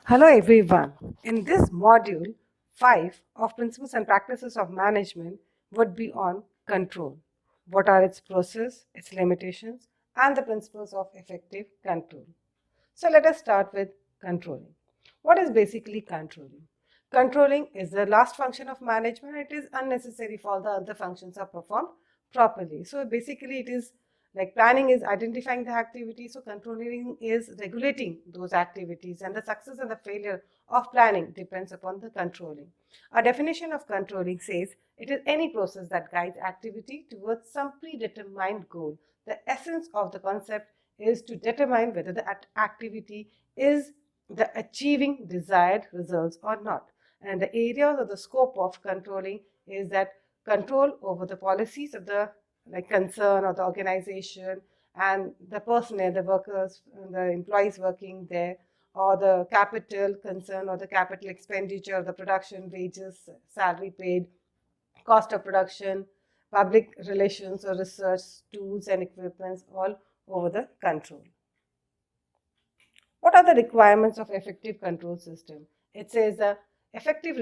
Hello everyone. In this module 5 of Principles and Practices of Management would be on control. What are its process, its limitations, and the principles of effective control. So let us start with controlling. What is basically controlling? Controlling is the last function of management. It is unnecessary for the other functions are performed properly. So basically it is like planning is identifying the activities, so controlling is regulating those activities, and the success and the failure of planning depends upon the controlling. A definition of controlling says it is any process that guides activity towards some predetermined goal. The essence of the concept is to determine whether the activity is the achieving desired results or not. And the areas or the scope of controlling is that control over the policies of the concern or the organization and the personnel, the workers, the employees working there, or the capital concern or the capital expenditure, the production, wages, salary paid, cost of production, public relations or research, tools and equipments, all over the control. What are the requirements of effective control system? It says the effective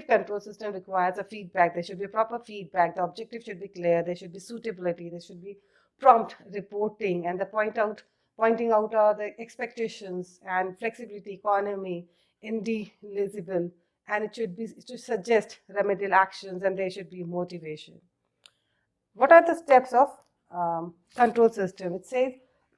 control system requires a feedback. There should be proper feedback. The objective should be clear. There should be suitability. There should be prompt reporting, and the pointing out are the expectations and flexibility, economy, indivisible, and it should be to suggest remedial actions, and there should be motivation. What are the steps of control system? It says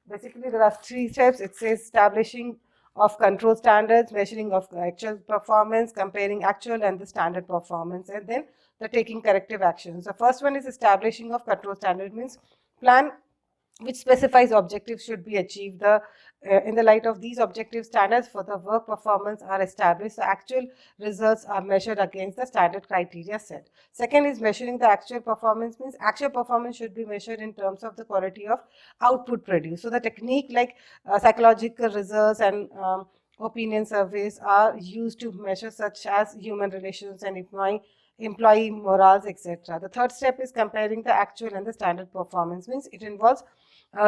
basically there are 3 steps. It says establishing of control standards, measuring of actual performance, comparing actual and the standard performance, and then the taking corrective actions. The first one is establishing of control standard, means plan which specifies objectives should be achieved. In the light of these objective standards for the work performance are established. The actual results are measured against the standard criteria set. Second is measuring the actual performance, means actual performance should be measured in terms of the quality of output produced. So the technique like psychological results and opinion surveys are used to measure such as human relations and employee morals, etc. The third step is comparing the actual and the standard performance, means it involves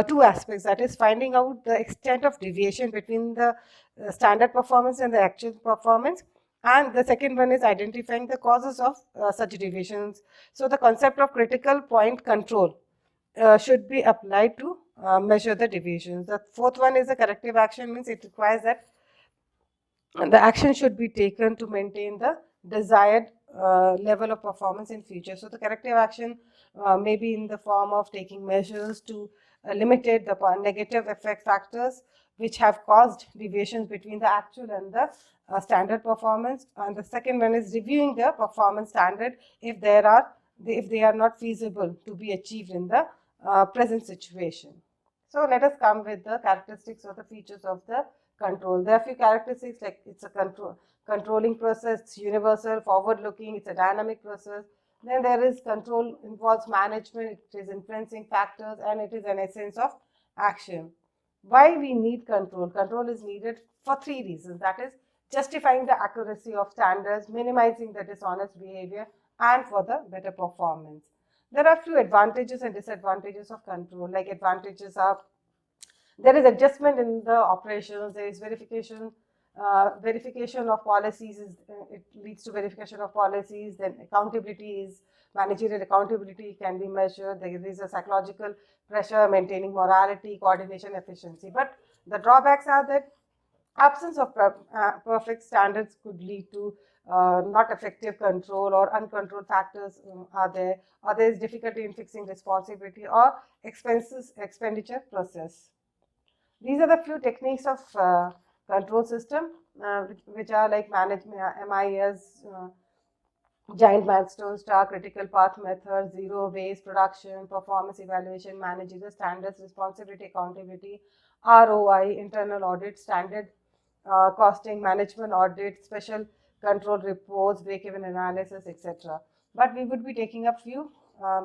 2 aspects, that is finding out the extent of deviation between the standard performance and the actual performance, and the second one is identifying the causes of such deviations. So the concept of critical point control should be applied to measure the deviations. The fourth one is the corrective action, means it requires that the action should be taken to maintain the desired level of performance in future. So the corrective action may be in the form of taking measures to limited the negative effect factors which have caused deviations between the actual and the standard performance. And the second one is reviewing the performance standard if they are not feasible to be achieved in the present situation. So let us come with the characteristics or the features of the control. There are few characteristics, like it's a controlling process, it's universal, forward looking, it's a dynamic process. Then there is control involves management, it is influencing factors, and it is an essence of action. Why we need control? Control is needed for 3 reasons, that is justifying the accuracy of standards, minimizing the dishonest behavior, and for the better performance. There are few advantages and disadvantages of control. Like advantages are there is adjustment in the operations, there is verification of policies, it leads to verification of policies. Then accountability is managerial accountability can be measured. There is a psychological pressure, maintaining morality, coordination, efficiency. But the drawbacks are that absence of perfect standards could lead to not effective control, or uncontrolled factors are there, or there is difficulty in fixing responsibility or expenditure process. These are the few techniques of control system which are like management, MIS, giant milestone, star, critical path method, zero waste, production, performance evaluation, managerial standards, responsibility, accountability, ROI, internal audit, standard costing, management audit, special control reports, break-even analysis, etc. But we would be taking up few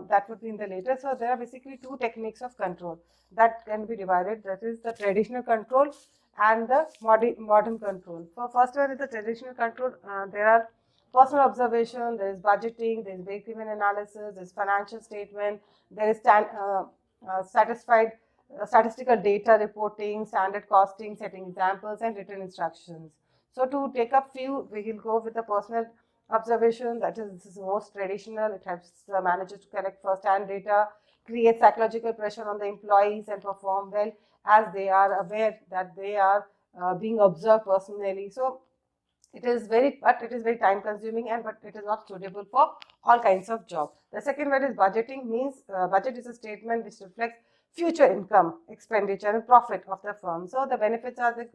that would be in the later. So there are basically 2 techniques of control that can be divided. That is the traditional control and the modern control. For first one is the traditional control. There are personal observation, there is budgeting, there is break-even analysis, there is financial statement, there is satisfied statistical data reporting, standard costing, setting examples, and written instructions. So to take up few, we will go with the personal observation. That is, this is most traditional. It helps the manager to collect first-hand data, create psychological pressure on the employees, and perform well as they are aware that they are being observed personally. So it is very time consuming, and but it is not suitable for all kinds of job. The second one is budgeting. Means budget is a statement which reflects future income, expenditure, and profit of the firm. So the benefits are that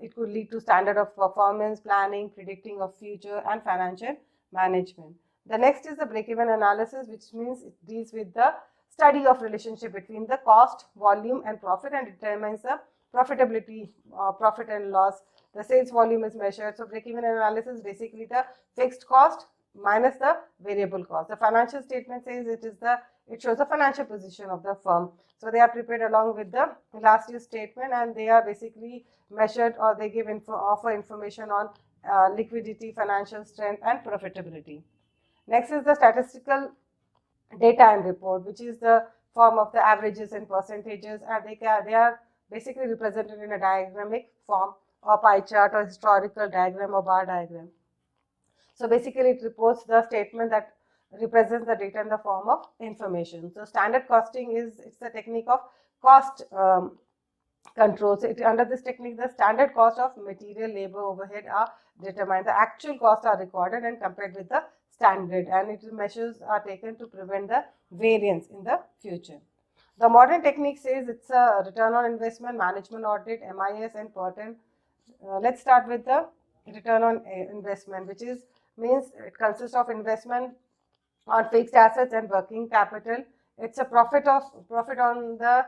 it could lead to standard of performance, planning, predicting of future, and financial management. The next is the break-even analysis, which means it deals with the study of relationship between the cost, volume, and profit, and determines the profitability, profit and loss. The sales volume is measured. So break-even analysis, basically the fixed cost minus the variable cost. The financial statement says it shows the financial position of the firm. So they are prepared along with the last year's statement, and they are basically measured, or they give offer information on liquidity, financial strength, and profitability. Next is the statistical data and report, which is the form of the averages and percentages, and they are basically represented in a diagrammatic form, or pie chart, or historical diagram, or bar diagram. So basically it reports the statement that represents the data in the form of information. So standard costing it's the technique of cost control. So under this technique, the standard cost of material, labor, overhead are determined. The actual costs are recorded and compared with the standard, and measures are taken to prevent the variance in the future. The modern technique says it's a return on investment, management audit, MIS, and PERT. Let's start with the return on investment, which means it consists of investment on fixed assets and working capital. It's a profit on the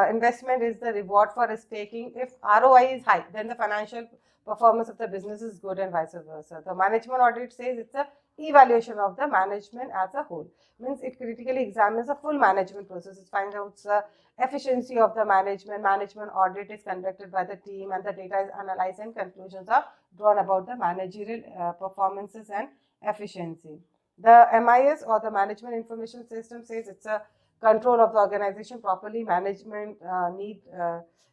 investment is the reward for risk taking. If ROI is high, then the financial performance of the business is good, and vice versa. The management audit says it's a evaluation of the management as a whole. Means it critically examines the full management process. It finds out the efficiency of the management. Management audit is conducted by the team, and the data is analyzed, and conclusions are drawn about the managerial performances and efficiency. The MIS, or the Management Information System, says it's a control of the organization properly. Management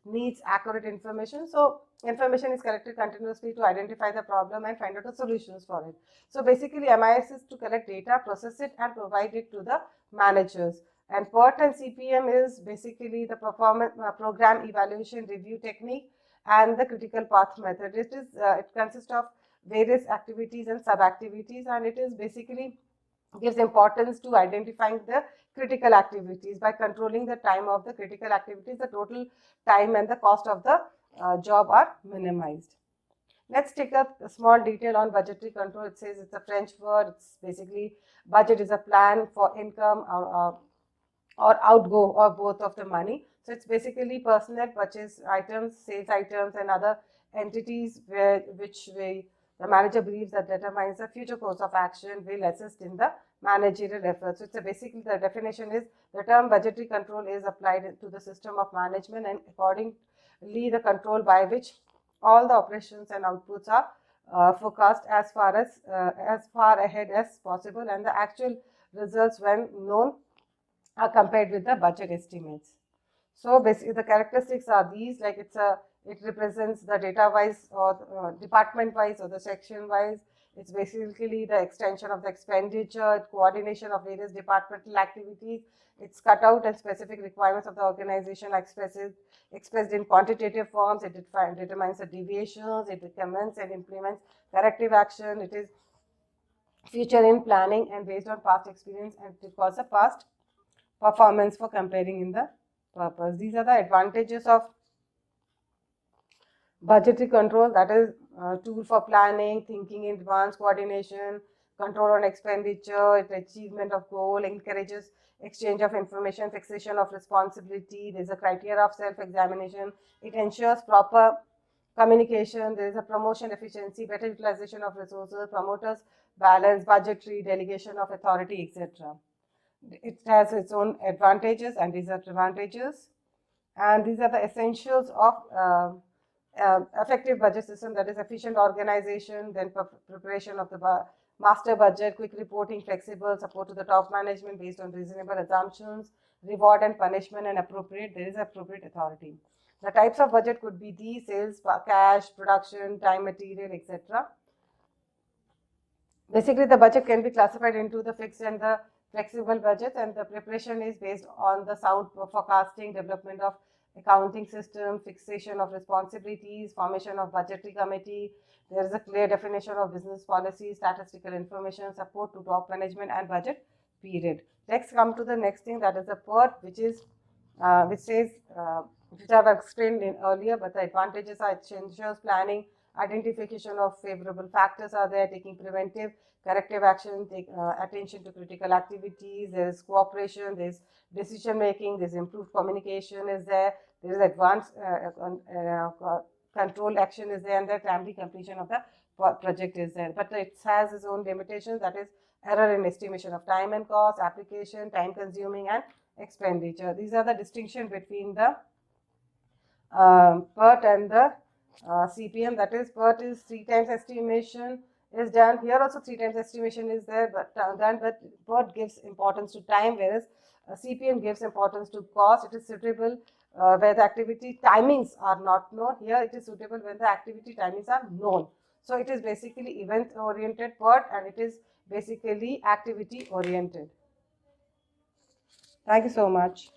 needs accurate information. So information is collected continuously to identify the problem and find out the solutions for it. So basically MIS is to collect data, process it, and provide it to the managers. And PERT and CPM is basically the performance program evaluation review technique and the critical path method. It consists of various activities and sub-activities, and it is basically gives importance to identifying the critical activities. By controlling the time of the critical activities, the total time and the cost of the job are minimized. Let's take a small detail on budgetary control. It says it's a French word. It's basically budget is a plan for income or outgo, or both of the money. So it's basically personnel, purchase items, sales items, and other entities the manager believes that determines the future course of action, will assist in the managerial efforts. So it's basically the definition is the term budgetary control is applied to the system of management, and accordingly the control by which all the operations and outputs are forecast as far ahead as possible, and the actual results, when known, are compared with the budget estimates. So basically the characteristics are these, like it represents the data wise, or department wise, or the section wise. It's basically the extension of the expenditure, coordination of various departmental activities. It's cut out and specific requirements of the organization expressed in quantitative forms. It determines the deviations. It recommends and implements corrective action. It is future in planning and based on past experience, and it calls a past performance for comparing in the purpose. These are the advantages of budgetary control, that is tool for planning, thinking in advance, coordination, control on expenditure, achievement of goal, encourages exchange of information, fixation of responsibility. There is a criteria of self-examination. It ensures proper communication. There is a promotion efficiency, better utilization of resources, promoters balance, budgetary delegation of authority, etc. It has its own advantages and disadvantages, and these are the essentials of effective budget system, that is efficient organization, then preparation of the master budget, quick reporting, flexible, support to the top management based on reasonable assumptions, reward and punishment, and appropriate, there is appropriate authority. The types of budget could be the sales, cash, production, time material, etc. Basically, the budget can be classified into the fixed and the flexible budgets, and the preparation is based on the sound forecasting, development of accounting system, fixation of responsibilities, formation of budgetary committee. There is a clear definition of business policy, statistical information, support to top management, and budget period. Let's come to the next thing, that is the PERT, which is which says which I have explained in earlier, but the advantages are it ensures planning, identification of favorable factors are there, taking preventive, corrective action, take attention to critical activities, there is cooperation, there is decision making, there is improved communication is there, there is advanced control action is there, and the timely completion of the project is there. But it has its own limitations, that is error in estimation of time and cost, application, time consuming, and expenditure. These are the distinction between the PERT and the CPM. That is, PERT is 3 times estimation is done. Here also 3 times estimation is there, but done. But PERT gives importance to time, whereas CPM gives importance to cost. It is suitable where the activity timings are not known. Here it is suitable when the activity timings are known. So it is basically event oriented PERT, and it is basically activity oriented. Thank you so much.